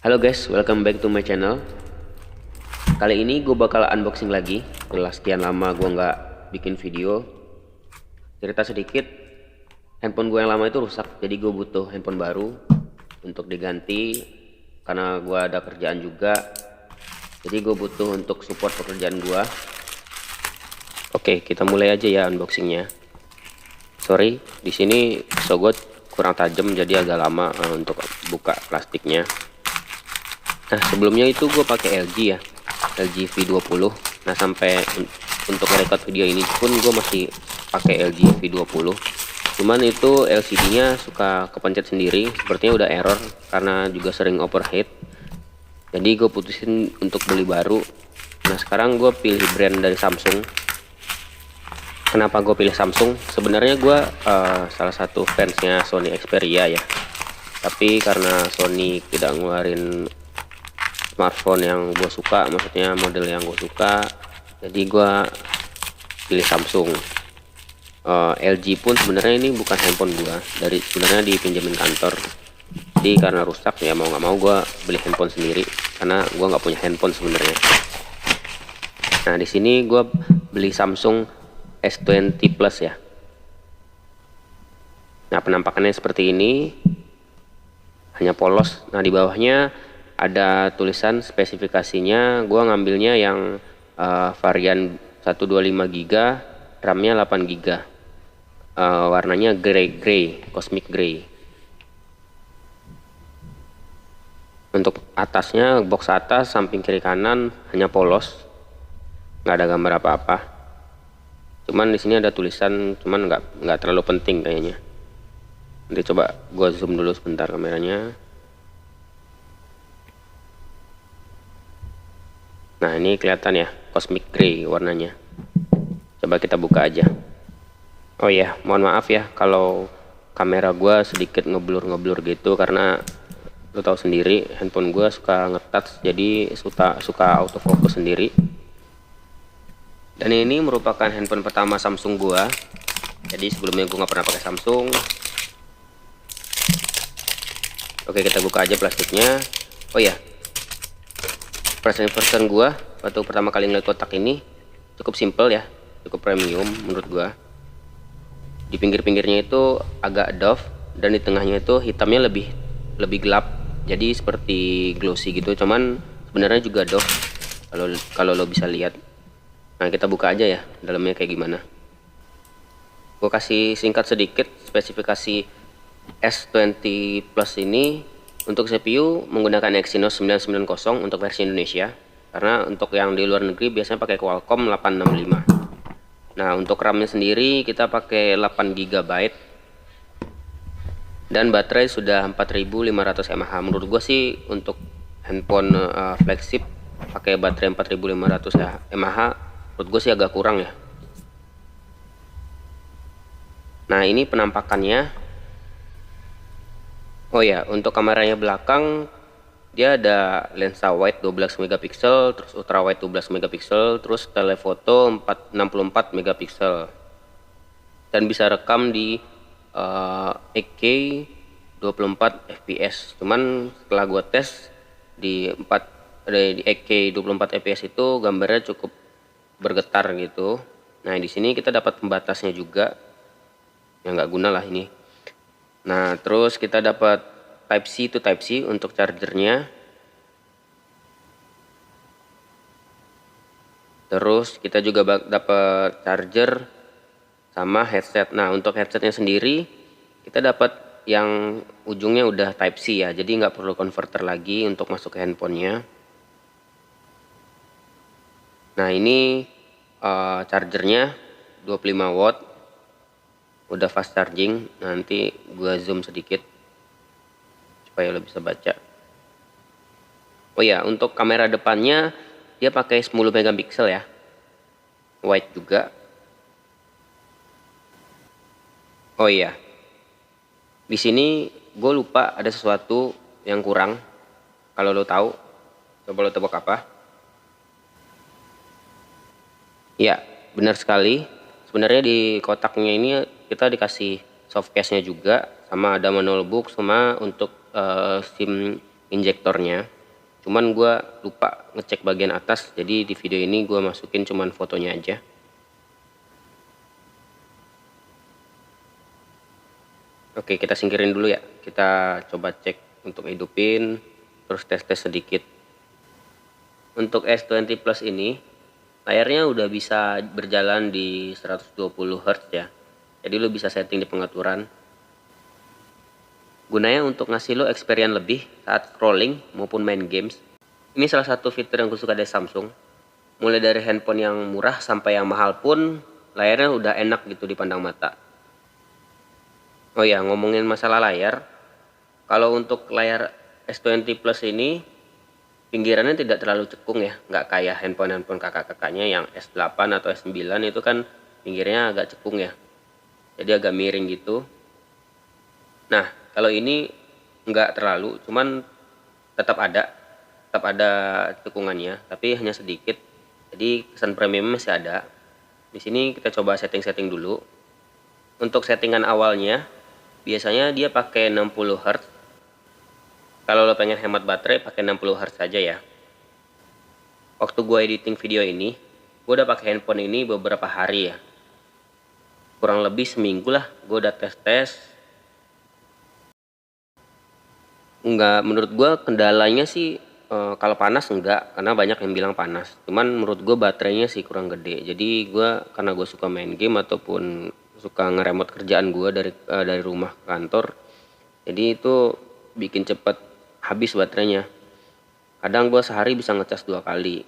Halo guys, welcome back to my channel. Kali ini gue bakal unboxing lagi. Setelah sekian lama gue nggak bikin video. Cerita sedikit, handphone gue yang lama itu rusak, jadi gue butuh handphone baru untuk diganti karena gue ada kerjaan juga. Jadi gue butuh untuk support pekerjaan gue. Oke, kita mulai aja ya unboxingnya. Sorry, di sini pisau gue kurang tajam, jadi agak lama untuk buka plastiknya. Nah, sebelumnya itu gue pakai LG ya, LG V20. Nah, sampai untuk record video ini pun gue masih pakai LG V20. Cuman itu LCD-nya suka kepencet sendiri, sepertinya udah error karena juga sering overheat. Jadi gue putusin untuk beli baru. Nah, sekarang gue pilih brand dari Samsung. Kenapa gue pilih Samsung? Sebenarnya gue salah satu fansnya Sony Xperia ya. Tapi karena Sony tidak ngeluarin smartphone yang gue suka, maksudnya model yang gue suka, jadi gue pilih Samsung. LG pun sebenarnya ini bukan handphone gue, dari sebenarnya dipinjemin kantor. Jadi karena rusak ya mau nggak mau gue beli handphone sendiri karena gue nggak punya handphone sebenarnya. Nah, di sini gue beli Samsung S20 Plus ya. Nah, penampakannya seperti ini, hanya polos. Nah, di bawahnya ada tulisan spesifikasinya. Gua ngambilnya yang varian 125 GB, RAM-nya 8 GB. Warnanya grey, cosmic grey. Untuk atasnya, box atas, samping kiri kanan hanya polos, nggak ada gambar apa-apa. Cuman di sini ada tulisan, cuman nggak terlalu penting kayaknya. Nanti coba gua zoom dulu sebentar kameranya. Nah, ini kelihatan ya, cosmic grey warnanya. Coba kita buka aja. Oh iya, mohon maaf ya kalau kamera gua sedikit ngeblur gitu karena lu tahu sendiri handphone gua suka nge-touch, jadi suka autofocus sendiri. Dan ini merupakan handphone pertama Samsung gua. Jadi sebelumnya gua nggak pernah pakai Samsung. Oke, kita buka aja plastiknya. Oh iya, first impression gua waktu pertama kali ngeliat kotak ini cukup simple ya, cukup premium menurut gua. Di pinggir-pinggirnya itu agak doff dan di tengahnya itu hitamnya lebih gelap, jadi seperti glossy gitu, cuman sebenarnya juga doff kalau lo bisa lihat. Nah, kita buka aja ya dalamnya kayak gimana. Gue kasih singkat sedikit spesifikasi S20 Plus ini. Untuk CPU menggunakan Exynos 990 untuk versi Indonesia, karena untuk yang di luar negeri biasanya pakai Qualcomm 865. Nah, untuk RAM-nya sendiri kita pakai 8 GB dan baterai sudah 4500 mAh. Menurut gue sih untuk handphone flagship pakai baterai 4500 mAh menurut gue sih agak kurang ya. Nah, ini penampakannya. Oh ya, untuk kameranya belakang dia ada lensa wide 12 megapiksel, terus ultra wide 12 megapiksel, terus telefoto 64 megapiksel. Dan bisa rekam di 8K 24 fps. Cuman setelah gua tes di 8K 24 fps itu gambarnya cukup bergetar gitu. Nah, di sini kita dapat pembatasnya juga. Yang nggak guna lah ini. Nah, terus kita dapat Type C to Type C untuk chargernya. Terus kita juga dapat charger sama headset. Nah, untuk headsetnya sendiri kita dapat yang ujungnya udah Type C ya, jadi nggak perlu converter lagi untuk masuk ke handphonenya. Nah, ini chargernya 25 watt, udah fast charging. Nanti gua zoom sedikit supaya lo bisa baca. Oh ya, untuk kamera depannya dia pakai 10 megapiksel ya, wide juga. Oh iya, di sini gue lupa ada sesuatu yang kurang. Kalau lo tahu, coba lo tebak apa? Ya, benar sekali. Sebenarnya di kotaknya ini kita dikasih soft case-nya juga, sama ada manual book, sama untuk SIM injektornya, cuman gue lupa ngecek bagian atas, jadi di video ini gue masukin cuman fotonya aja. Oke, kita singkirin dulu ya, kita coba cek untuk hidupin, terus tes-tes sedikit. Untuk S20 Plus ini layarnya udah bisa berjalan di 120 Hz ya, jadi lo bisa setting di pengaturan. Gunanya untuk ngasih lo experience lebih saat scrolling maupun main games. Ini salah satu fitur yang gue suka dari Samsung. Mulai dari handphone yang murah sampai yang mahal pun layarnya udah enak gitu dipandang mata. Oh ya, ngomongin masalah layar, kalau untuk layar S20 Plus ini pinggirannya tidak terlalu cekung ya, nggak kayak handphone kakak-kakaknya yang S8 atau S9 itu kan pinggirnya agak cekung ya, jadi agak miring gitu. Nah, kalau ini nggak terlalu, cuman tetap ada cekungannya, tapi hanya sedikit. Jadi kesan premium masih ada. Di sini kita coba setting-setting dulu. Untuk settingan awalnya, biasanya dia pakai 60 Hz. Kalau lo pengen hemat baterai, pakai 60 Hz saja ya. Waktu gue editing video ini, gue udah pakai handphone ini beberapa hari ya. Kurang lebih seminggu lah, gue udah tes-tes. Enggak, menurut gue kendalanya sih kalau panas enggak, karena banyak yang bilang panas. Cuman menurut gue baterainya sih kurang gede. Jadi gue karena gue suka main game ataupun suka ngeremot kerjaan gue dari rumah ke kantor, jadi itu bikin cepet habis baterainya. Kadang gue sehari bisa ngecas 2 kali.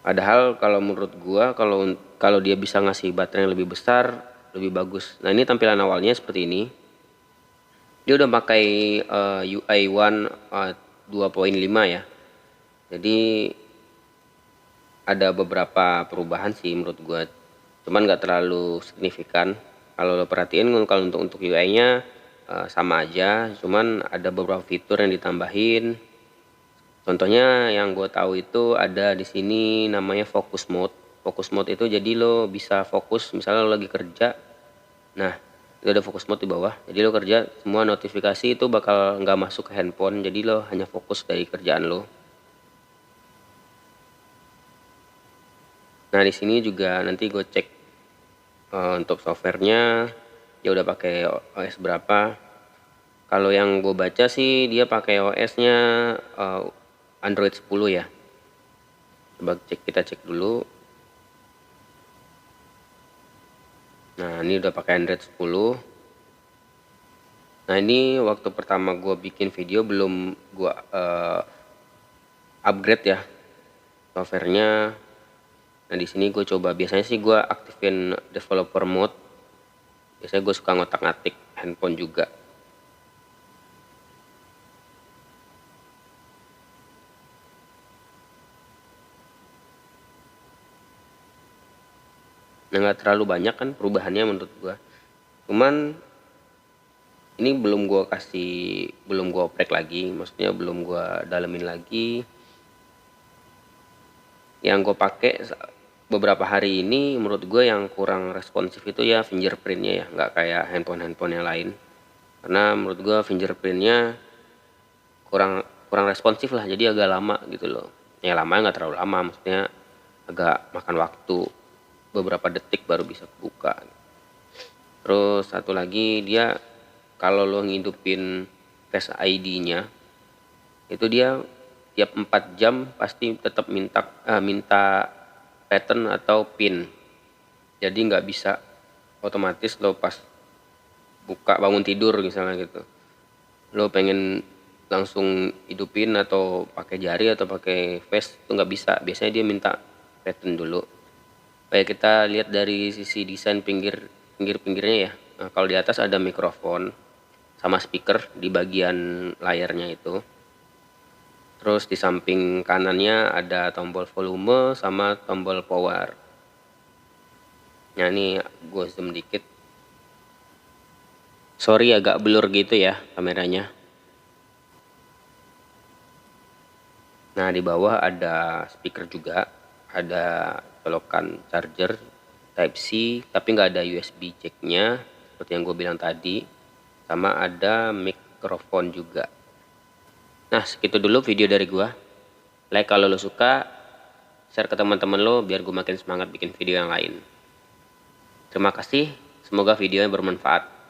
Padahal kalau menurut gue kalau dia bisa ngasih baterai yang lebih besar lebih bagus. Nah ini tampilan awalnya seperti ini. Dia udah pakai UI One 2.5 ya. Jadi ada beberapa perubahan sih menurut gua. Cuman nggak terlalu signifikan. Kalau lo perhatiin kalau untuk UI-nya sama aja, cuman ada beberapa fitur yang ditambahin. Contohnya yang gue tahu itu ada di sini namanya focus mode. Focus mode itu jadi lo bisa fokus misalnya lo lagi kerja. Nah, itu ada fokus mode di bawah, jadi lo kerja semua notifikasi itu bakal nggak masuk ke handphone, jadi lo hanya fokus dari kerjaan lo. Nah di sini juga nanti gue cek untuk softwarenya dia udah pakai OS berapa. Kalau yang gue baca sih dia pakai OS-nya Android 10 ya. Coba kita cek dulu. Nah ini udah pakai Android 10. Nah ini waktu pertama gue bikin video belum gue upgrade ya softwarenya. Nah di sini gue coba, biasanya sih gue aktifin developer mode. Biasanya gue suka ngotak-ngatik handphone juga. Nah nggak terlalu banyak kan perubahannya menurut gue. Cuman ini belum gue oprek lagi, maksudnya belum gue dalemin lagi. Yang gue pakai beberapa hari ini menurut gue yang kurang responsif itu ya fingerprintnya ya, nggak kayak handphone yang lain. Karena menurut gue fingerprintnya kurang responsif lah, jadi agak lama gitu loh. Ya lama nggak terlalu lama, maksudnya agak makan waktu beberapa detik baru bisa buka. Terus satu lagi dia kalau lo ngidupin Face ID-nya itu dia tiap 4 jam pasti tetap minta pattern atau pin. Jadi nggak bisa otomatis lo pas buka bangun tidur misalnya gitu, lo pengen langsung hidupin atau pakai jari atau pakai face itu nggak bisa. Biasanya dia minta pattern dulu. Kayak kita lihat dari sisi desain pinggirnya ya. Nah, kalau di atas ada mikrofon sama speaker di bagian layarnya itu. Terus di samping kanannya ada tombol volume sama tombol power. Nah ini gue zoom dikit. Sorry agak blur gitu ya kameranya. Nah di bawah ada speaker juga, ada colokan charger Type C, tapi nggak ada USB jacknya seperti yang gue bilang tadi, sama ada mikrofon juga. Nah, segitu dulu video dari gua. Like kalau lo suka, share ke teman-teman lo biar gue makin semangat bikin video yang lain. Terima kasih, semoga videonya bermanfaat.